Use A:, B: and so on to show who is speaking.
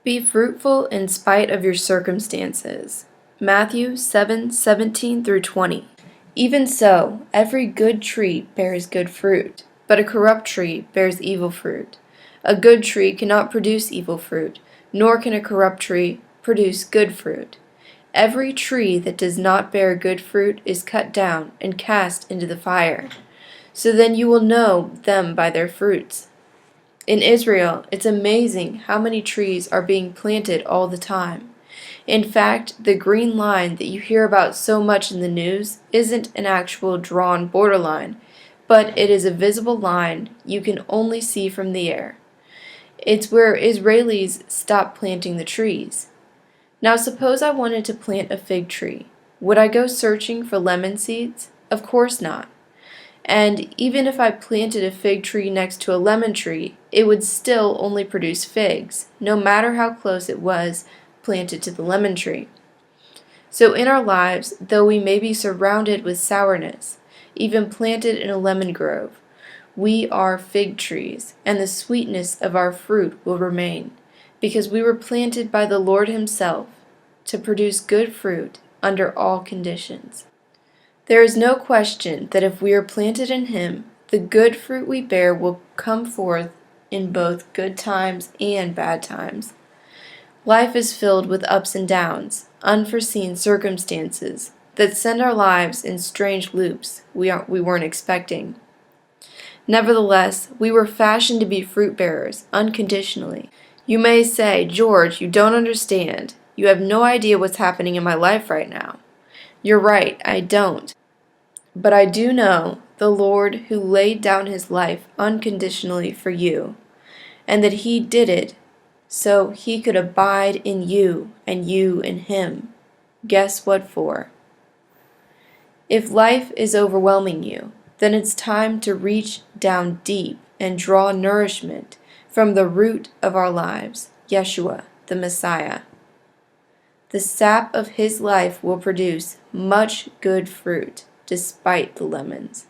A: Be fruitful in spite of your circumstances. Matthew 7:17 through 20. Even so, every good tree bears good fruit, but a corrupt tree bears evil fruit. A good tree cannot produce evil fruit, nor can a corrupt tree produce good fruit. Every tree that does not bear good fruit is cut down and cast into the fire. So then you will know them by their fruits. In Israel, it's amazing how many trees are being planted all the time. In fact, the green line that you hear about so much in the news isn't an actual drawn borderline, but it is a visible line you can only see from the air. It's where Israelis stop planting the trees. Now suppose I wanted to plant a fig tree. Would I go searching for lemon seeds? Of course not. And even if I planted a fig tree next to a lemon tree, it would still only produce figs, no matter how close it was planted to the lemon tree. So in our lives, though we may be surrounded with sourness, even planted in a lemon grove, we are fig trees, and the sweetness of our fruit will remain, because we were planted by the Lord Himself to produce good fruit under all conditions. There is no question that if we are planted in Him, the good fruit we bear will come forth in both good times and bad times. Life is filled with ups and downs, unforeseen circumstances that send our lives in strange loops we weren't expecting. Nevertheless, we were fashioned to be fruit bearers unconditionally. You may say, George, you don't understand. You have no idea what's happening in my life right now. You're right, I don't. But I do know the Lord who laid down His life unconditionally for you, and that He did it so He could abide in you and you in Him. Guess what for? If life is overwhelming you, then it's time to reach down deep and draw nourishment from the root of our lives, Yeshua, the Messiah. The sap of His life will produce much good fruit despite the lemons.